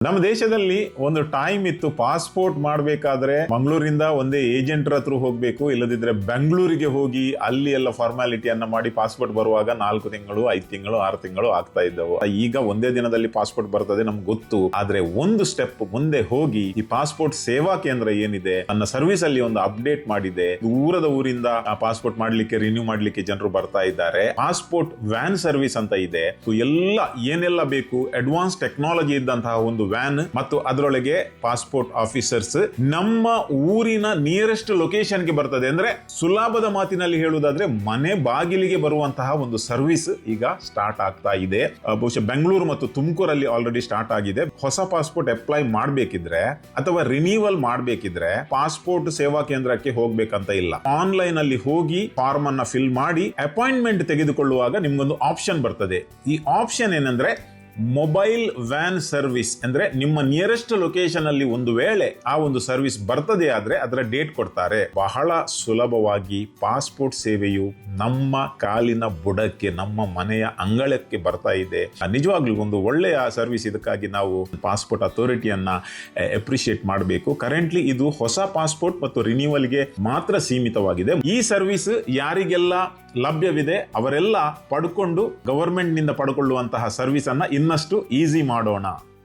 ನಮ್ಮ ದೇಶದಲ್ಲಿ ಒಂದು ಟೈಮ್ ಇತ್ತು, ಪಾಸ್ಪೋರ್ಟ್ ಮಾಡಬೇಕಾದ್ರೆ ಮಂಗಳೂರಿಂದ ಒಂದೇ ಏಜೆಂಟರ್ ಹತ್ರ ಹೋಗ್ಬೇಕು, ಇಲ್ಲದಿದ್ರೆ ಬೆಂಗಳೂರಿಗೆ ಹೋಗಿ ಅಲ್ಲಿ ಎಲ್ಲ ಫಾರ್ಮಾಲಿಟಿಯನ್ನ ಮಾಡಿ ಪಾಸ್ಪೋರ್ಟ್ ಬರುವಾಗ 4 ತಿಂಗಳು 5 ತಿಂಗಳು 6 ತಿಂಗಳು ಆಗ್ತಾ ಇದ್ದವು. ಈಗ ಒಂದೇ ದಿನದಲ್ಲಿ ಪಾಸ್ಪೋರ್ಟ್ ಬರ್ತದೆ ನಮ್ಗೆ ಗೊತ್ತು. ಆದ್ರೆ ಒಂದು ಸ್ಟೆಪ್ ಮುಂದೆ ಹೋಗಿ ಈ ಪಾಸ್ಪೋರ್ಟ್ ಸೇವಾ ಕೇಂದ್ರ ಏನಿದೆ ನನ್ನ ಸರ್ವಿಸ್ ಅಲ್ಲಿ ಒಂದು ಅಪ್ಡೇಟ್ ಮಾಡಿದೆ. ದೂರದ ಊರಿಂದ ಪಾಸ್ಪೋರ್ಟ್ ಮಾಡ್ಲಿಕ್ಕೆ ರಿನ್ಯೂ ಮಾಡ್ಲಿಕ್ಕೆ ಜನರು ಬರ್ತಾ ಇದ್ದಾರೆ. ಪಾಸ್ಪೋರ್ಟ್ ವ್ಯಾನ್ ಸರ್ವಿಸ್ ಅಂತ ಇದೆ. ಎಲ್ಲ ಏನೆಲ್ಲ ಬೇಕು ಅಡ್ವಾನ್ಸ್ ಟೆಕ್ನಾಲಜಿ ಇದ್ದಂತಹ ಒಂದು ವ್ಯಾನ್ ಮತ್ತು ಅದರೊಳಗೆ ಪಾಸ್ಪೋರ್ಟ್ ಆಫೀಸರ್ಸ್ ನಮ್ಮ ಊರಿನ ನಿಯರೆಸ್ಟ್ ಲೊಕೇಶನ್ ಗೆ ಬರ್ತದೆ. ಅಂದ್ರೆ ಸುಲಭದ ಮಾತಿನಲ್ಲಿ ಹೇಳುವುದಾದ್ರೆ ಮನೆ ಬಾಗಿಲಿಗೆ ಬರುವಂತಹ ಒಂದು ಸರ್ವಿಸ್ ಈಗ ಸ್ಟಾರ್ಟ್ ಆಗ್ತಾ ಇದೆ. ಬಹುಶಃ ಬೆಂಗಳೂರು ಮತ್ತು ತುಮಕೂರಲ್ಲಿ ಆಲ್ರೆಡಿ ಸ್ಟಾರ್ಟ್ ಆಗಿದೆ. ಹೊಸ ಪಾಸ್ಪೋರ್ಟ್ ಅಪ್ಲೈ ಮಾಡಬೇಕಿದ್ರೆ ಅಥವಾ ರಿನ್ಯೂವಲ್ ಮಾಡಬೇಕಿದ್ರೆ ಪಾಸ್ಪೋರ್ಟ್ ಸೇವಾ ಕೇಂದ್ರಕ್ಕೆ ಹೋಗ್ಬೇಕಂತ ಇಲ್ಲ. ಆನ್ಲೈನ್ ಅಲ್ಲಿ ಹೋಗಿ ಫಾರ್ಮ್ ಅನ್ನ ಫಿಲ್ ಮಾಡಿ ಅಪಾಯಿಂಟ್ಮೆಂಟ್ ತೆಗೆದುಕೊಳ್ಳುವಾಗ ನಿಮ್ಗೊಂದು ಆಪ್ಷನ್ ಬರ್ತದೆ. ಈ ಆಪ್ಷನ್ ಏನಂದ್ರೆ ಮೊಬೈಲ್ ವ್ಯಾನ್ ಸರ್ವಿಸ್. ಅಂದ್ರೆ ನಿಮ್ಮ ನಿಯರೆಸ್ಟ್ ಲೊಕೇಶನ್ ಅಲ್ಲಿ ಒಂದು ವೇಳೆ ಆ ಒಂದು ಸರ್ವಿಸ್ ಬರ್ತದೆ ಆದ್ರೆ ಅದರ ಡೇಟ್ ಕೊಡ್ತಾರೆ. ಬಹಳ ಸುಲಭವಾಗಿ ಪಾಸ್ಪೋರ್ಟ್ ಸೇವೆಯು ನಮ್ಮ ಕಾಲಿನ ಬುಡಕ್ಕೆ ನಮ್ಮ ಮನೆಯ ಅಂಗಳಕ್ಕೆ ಬರ್ತಾ ಇದೆ. ನಿಜವಾಗ್ಲೂ ಒಂದು ಒಳ್ಳೆಯ ಸರ್ವಿಸ್. ಇದಕ್ಕಾಗಿ ನಾವು ಪಾಸ್ಪೋರ್ಟ್ ಅಥಾರಿಟಿಯನ್ನ ಅಪ್ರಿಶಿಯೇಟ್ ಮಾಡಬೇಕು. ಕರೆಂಟ್ಲಿ ಇದು ಹೊಸ ಪಾಸ್ಪೋರ್ಟ್ ಮತ್ತು ರಿನ್ಯೂವಲ್ಗೆ ಮಾತ್ರ ಸೀಮಿತವಾಗಿದೆ. ಈ ಸರ್ವಿಸ್ ಯಾರಿಗೆಲ್ಲ ಲಭ್ಯವಿದೆ ಅವರೆಲ್ಲ ಪಡ್ಕೊಂಡು ಗವರ್ಮೆಂಟ್ ನಿಂದ ಪಡ್ಕೊಳ್ಳುವಂತಹ ಸರ್ವಿಸ್ ಅನ್ನ ಇನ್ನಷ್ಟು ಈಸಿ ಮಾಡೋಣ.